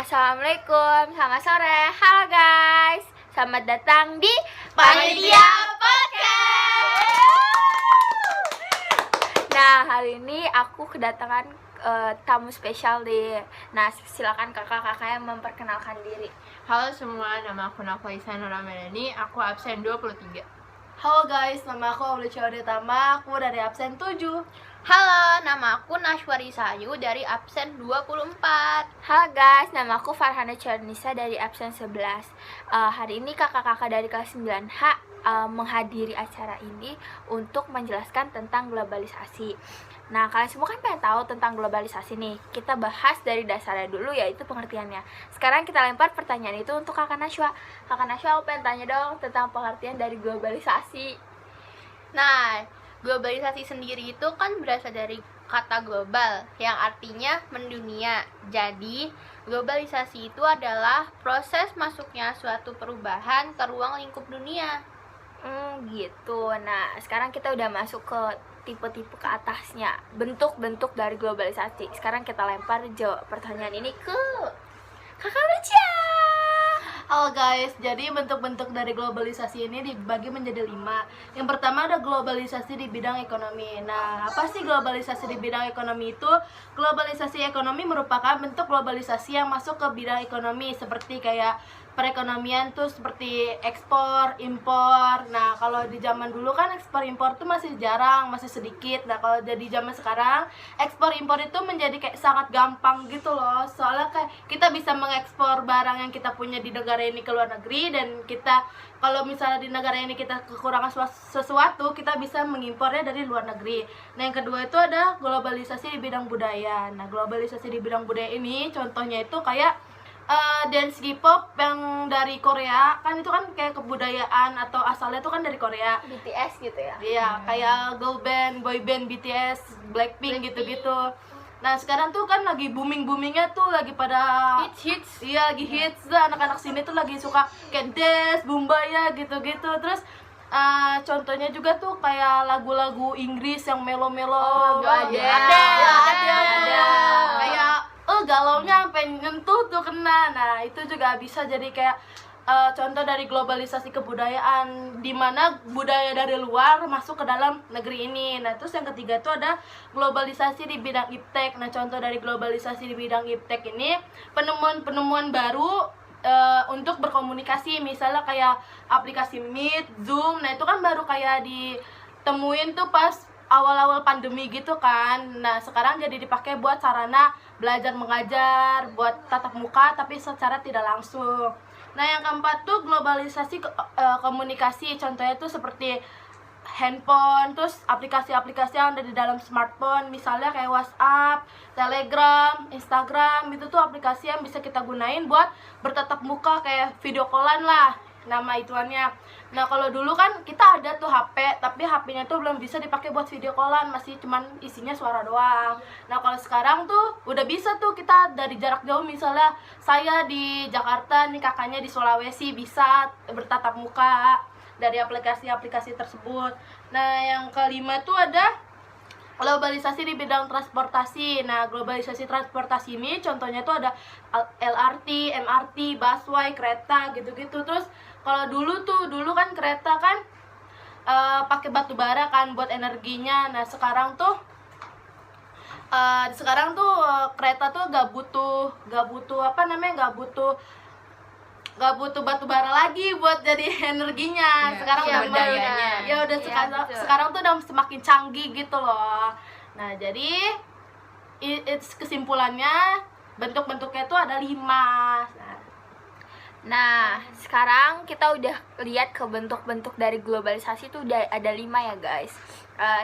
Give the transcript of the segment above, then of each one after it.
Assalamualaikum, selamat sore. Halo guys, selamat datang di Panitia Podcast. Nah, hari ini aku kedatangan tamu spesial deh. Nah, silakan kakak-kakaknya memperkenalkan diri. Halo semua, nama aku Nafisa Nur Ramadhani, aku absen 23. Halo guys, nama aku Aulicia Odetama, aku dari absen 7. Halo, nama aku Nashwari Sayu dari absen 24. Halo guys, nama aku Farhana Charnisa dari absen 11. Hari ini kakak-kakak dari kelas 9H menghadiri acara ini untuk menjelaskan tentang globalisasi. Nah, kalian semua kan pengen tahu tentang globalisasi nih. Kita bahas dari dasarnya dulu, yaitu pengertiannya. Sekarang kita lempar pertanyaan itu untuk Kakak Nashwa. Kakak Nashwa, aku pengen tanya dong tentang pengertian dari globalisasi. Nah, globalisasi sendiri itu kan berasal dari kata global yang artinya mendunia. Jadi, globalisasi itu adalah proses masuknya suatu perubahan ke ruang lingkup dunia. Gitu. Nah, sekarang kita udah masuk ke tipe-tipe ke atasnya, bentuk-bentuk dari globalisasi. Sekarang kita lempar pertanyaan ini ke Kakak Lucia. Halo guys, jadi bentuk-bentuk dari globalisasi ini dibagi menjadi 5. Yang pertama ada globalisasi di bidang ekonomi. Nah, apa sih globalisasi di bidang ekonomi itu? Globalisasi ekonomi merupakan bentuk globalisasi yang masuk ke bidang ekonomi, seperti kayak perekonomian tuh seperti ekspor, impor. Nah, kalau di zaman dulu kan ekspor impor tuh masih jarang, masih sedikit. Nah, kalau jadi zaman sekarang, ekspor impor itu menjadi kayak sangat gampang gitu loh. Soalnya kayak kita bisa mengekspor barang yang kita punya di negara ini ke luar negeri, dan kita kalau misalnya di negara ini kita kekurangan sesuatu, kita bisa mengimpornya dari luar negeri. Nah, yang kedua itu ada globalisasi di bidang budaya. Nah, globalisasi di bidang budaya ini contohnya itu kayak dance K-pop yang dari Korea, kan itu kan kayak kebudayaan atau asalnya itu kan dari Korea. BTS gitu ya. Iya, kayak girl band, boy band BTS, Blackpink gitu-gitu. Nah, sekarang tuh kan lagi booming-boomingnya tuh lagi pada Hits. Iya, lagi hits tuh, anak-anak sini tuh lagi suka kayak dance, bumbaya gitu-gitu. Terus contohnya juga tuh kayak lagu-lagu Inggris yang melo-melo. ada. Kayak galaunya sampai nyentuh tuh kena. Nah, itu juga bisa jadi kayak contoh dari globalisasi kebudayaan, di mana budaya dari luar masuk ke dalam negeri ini. Nah, terus yang ketiga tuh ada globalisasi di bidang iptek. Nah, contoh dari globalisasi di bidang iptek ini penemuan-penemuan baru untuk berkomunikasi, misalnya kayak aplikasi Meet, Zoom. Nah, itu kan baru kayak ditemuin tuh pas awal-awal pandemi gitu kan. Nah, sekarang jadi dipakai buat sarana belajar mengajar, buat tatap muka tapi secara tidak langsung. Nah, yang keempat tuh globalisasi komunikasi. Contohnya tuh seperti handphone, terus aplikasi-aplikasi yang ada di dalam smartphone, misalnya kayak WhatsApp, Telegram, Instagram. Itu tuh aplikasi yang bisa kita gunain buat bertatap muka, kayak video callan lah nama ituannya. Nah, kalau dulu kan kita ada tuh HP, tapi HP-nya tuh belum bisa dipakai buat video callan, masih cuman isinya suara doang. Nah, kalau sekarang tuh udah bisa tuh kita dari jarak jauh, misalnya saya di Jakarta nih, kakaknya di Sulawesi, bisa bertatap muka dari aplikasi-aplikasi tersebut. Nah, yang kelima tuh ada globalisasi di bidang transportasi. Nah, globalisasi transportasi ini contohnya tuh ada LRT, MRT, busway, kereta gitu-gitu. Terus kalau dulu kan kereta kan pakai batu bara kan buat energinya. Nah, sekarang tuh kereta tuh gak butuh batu bara lagi buat jadi energinya. Sekarang sekarang tuh udah semakin canggih gitu loh. Nah, jadi kesimpulannya bentuk-bentuknya tuh ada 5. Nah, sekarang kita udah lihat ke bentuk-bentuk dari globalisasi itu udah ada 5 ya guys.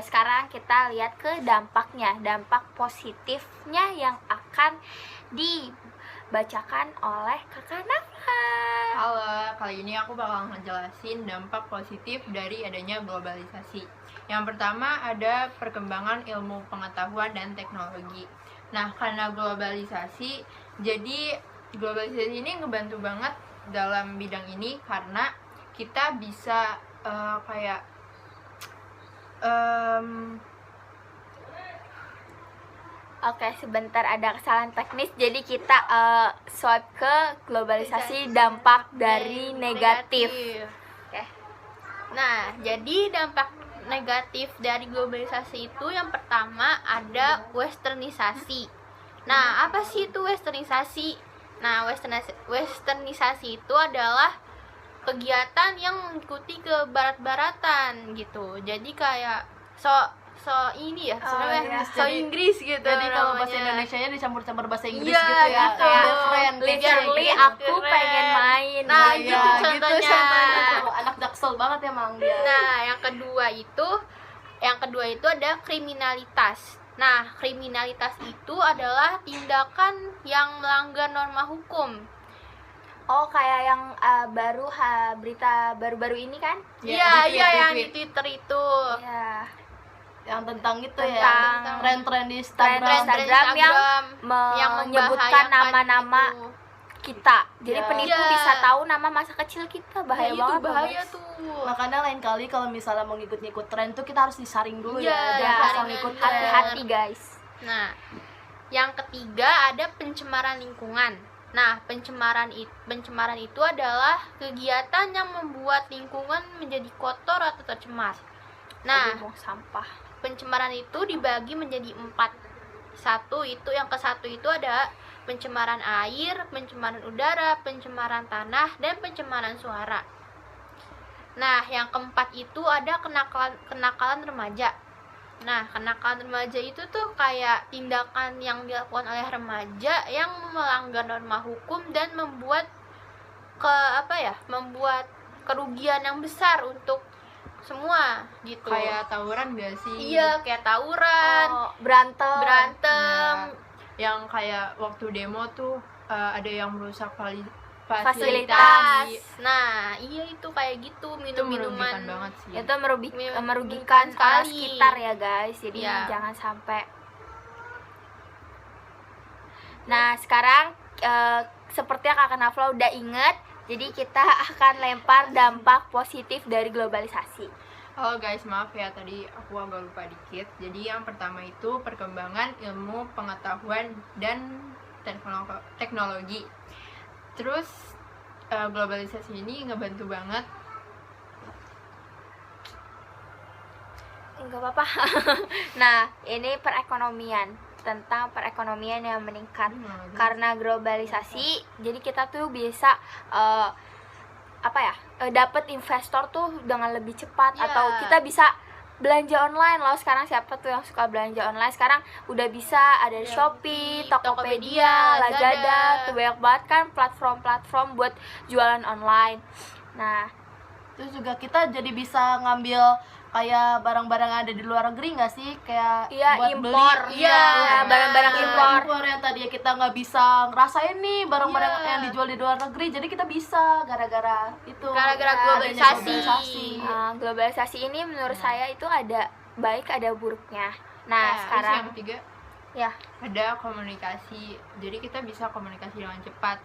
Sekarang kita lihat ke dampaknya, dampak positifnya yang akan dibacakan oleh Kakak Nafla. Halo, kali ini aku bakal ngejelasin dampak positif dari adanya globalisasi. Yang pertama ada perkembangan ilmu pengetahuan dan teknologi. Nah, karena globalisasi, jadi globalisasi ini ngebantu banget dalam bidang ini karena kita bisa Oke, sebentar ada kesalahan teknis. Jadi kita swipe ke globalisasi dampak dari negatif. Oke. Nah, jadi dampak negatif dari globalisasi itu yang pertama ada westernisasi. Nah, apa sih itu westernisasi? Nah, westernisasi itu adalah kegiatan yang mengikuti ke barat-baratan gitu. Jadi kayak so ini ya, sebenarnya so Inggris gitu. Jadi kalau bahasa namanya. Indonesianya dicampur-campur bahasa Inggris Iya, gitu ya. gitu. Kayak keren, Literally gitu. aku pengen main. Nah, Iya. gitu contohnya. Anak Jaksel banget emang dia. Nah, yang kedua itu ada kriminalitas. Nah, kriminalitas itu adalah tindakan yang melanggar norma hukum. Oh, kayak yang berita baru-baru ini kan? Iya, di iya tweet, yang di di Twitter itu. Iya. Yang tentang itu ya, Tentang tren-tren di tren Instagram. Instagram yang menyebutkan membahayakan nama-nama itu. kita. Jadi Ya. penipu Iya. bisa tahu nama masa kecil kita. Bahaya Nah, itu banget. bahaya guys. tuh. Makanya lain kali kalau misalnya mau ngikut-ngikut tren tuh kita harus disaring dulu Iya, ya. Jangan ya. asal ngikut tren. Hati-hati guys. Nah, yang ketiga ada pencemaran lingkungan. Nah, pencemaran itu adalah kegiatan yang membuat lingkungan menjadi kotor atau tercemar. Nah, Aduh, mau sampah. pencemaran itu dibagi menjadi 4. Yang ke satu itu ada pencemaran air, pencemaran udara, pencemaran tanah, dan pencemaran suara. Nah, yang keempat itu ada kenakalan remaja. Nah, kenakalan remaja itu tuh kayak tindakan yang dilakukan oleh remaja yang melanggar norma hukum dan membuat kerugian yang besar untuk semua gitu. Kayak tawuran gak sih? Iya, kayak tawuran, Oh, berantem. berantem. Ya, yang kayak waktu demo tuh ada yang merusak Fasilitas. Nah, iya itu kayak gitu, Itu minum-minuman. merugikan banget sih. Itu merugikan Merugikan orang sekali. sekitar ya guys. Jadi Ya. jangan sampai. Nah, sekarang seperti yang Kakak Nafla udah inget, jadi kita akan lempar dampak positif dari globalisasi. Halo guys, maaf ya tadi aku agak lupa dikit. Jadi yang pertama itu perkembangan ilmu pengetahuan dan teknologi. Terus globalisasi ini ngebantu banget. Enggak apa-apa. Nah, ini perekonomian, tentang perekonomian yang meningkat karena globalisasi. Jadi kita tuh bisa dapat investor tuh dengan lebih cepat, Ya. atau kita bisa belanja online loh. Sekarang siapa tuh yang suka belanja online? Sekarang udah bisa ada Shopee, Tokopedia, Lazada, tuh banyak banget kan platform-platform buat jualan online. Nah, Terus juga kita jadi bisa ngambil kayak barang-barang yang ada di luar negeri nggak sih? Kayak iya, buat impor. beli. Iya, barang-barang Iya, impor. yang tadinya kita nggak bisa ngerasain nih barang-barang Iya. yang dijual di luar negeri, jadi kita bisa gara-gara itu. Gara-gara Ya, globalisasi. adanya globalisasi. Globalisasi ini menurut saya itu ada baik ada buruknya. Nah, Ya, Terus sekarang yang ketiga ya, ada komunikasi. Jadi kita bisa komunikasi dengan cepat.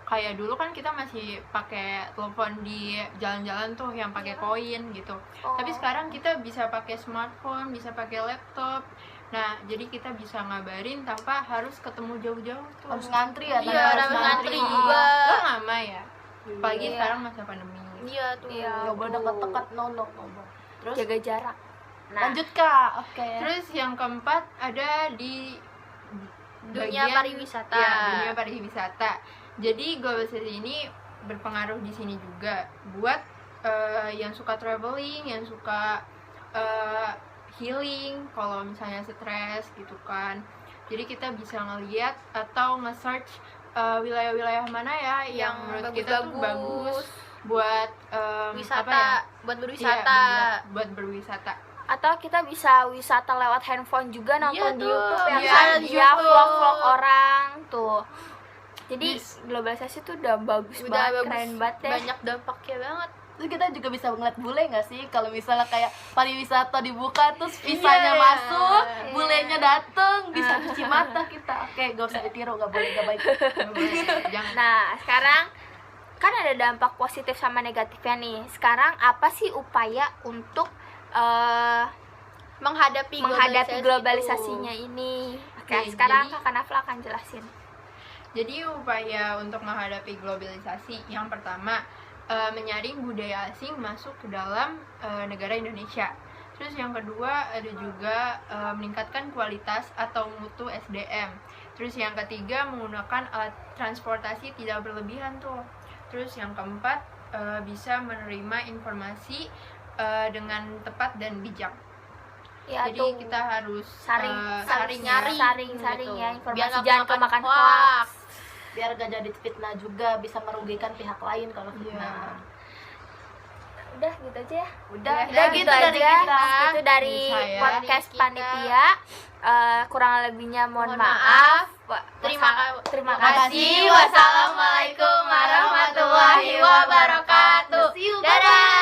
Kayak dulu kan kita masih pakai telepon di jalan-jalan tuh yang pakai koin gitu. Oh. Tapi sekarang kita bisa pakai smartphone, bisa pakai laptop. Nah, jadi kita bisa ngabarin tanpa harus ketemu jauh-jauh tuh. Harus ngantri ya, Iya, tanpa harus ngantri juga. Lo lama ya? Apalagi Iya. sekarang masa pandemi. Iya tuh. Iya. Nggak boleh dekat-dekat, no. Terus jaga jarak. Nah, lanjut Kak. Oke. Terus yang keempat ada di Dunia bagian- pariwisata. Ya, dunia pariwisata. Jadi globalisasi ini berpengaruh di sini juga buat yang suka traveling, yang suka healing, kalau misalnya stres gitu kan. Jadi kita bisa ngeliat atau nge-search wilayah-wilayah mana ya yang menurut kita tuh bagus buat Wisata, buat Iya, berwisata. buat berwisata. atau kita bisa wisata lewat handphone juga, nonton Iya di tuh, YouTube yang iya, kan di dia YouTube. vlog-vlog orang tuh. Jadi globalisasi tuh udah bagus Udah banget, bagus, keren banget deh. banyak dampaknya banget. Terus kita juga bisa ngeliat bule nggak sih? Kalau misalnya kayak pariwisata dibuka terus visanya Iya. masuk, bulenya dateng, bisa cuci mata kita. Oke, gak usah ditiru, gak boleh, gak baik. Jangan. Nah, sekarang kan ada dampak positif sama negatifnya nih. Sekarang apa sih upaya untuk Menghadapi menghadapi globalisasi globalisasinya ini? Oke, Oke, sekarang jadi- Kakak Nafla akan jelasin. Jadi upaya untuk menghadapi globalisasi yang pertama menyaring budaya asing masuk ke dalam negara Indonesia. Terus yang kedua ada juga meningkatkan kualitas atau mutu SDM. Terus yang ketiga menggunakan alat transportasi tidak berlebihan tuh. Terus yang keempat bisa menerima informasi dengan tepat dan bijak. Ya, Jadi tuh. kita harus saring saring ya. saring gitu. ya Biar informasi, nggak jangan kemakan hoax. Biar gak jadi fitnah juga, bisa merugikan pihak lain kalau Iya. fitnah. Udah gitu aja ya. Udah gitu gitu dari aja. kita. Itu dari Dari saya. podcast Dari kita. panitia. Kurang lebihnya mohon Mohon maaf. Terima kasih. kasih. Wassalamualaikum warahmatullahi wabarakatuh. See you, Dadah.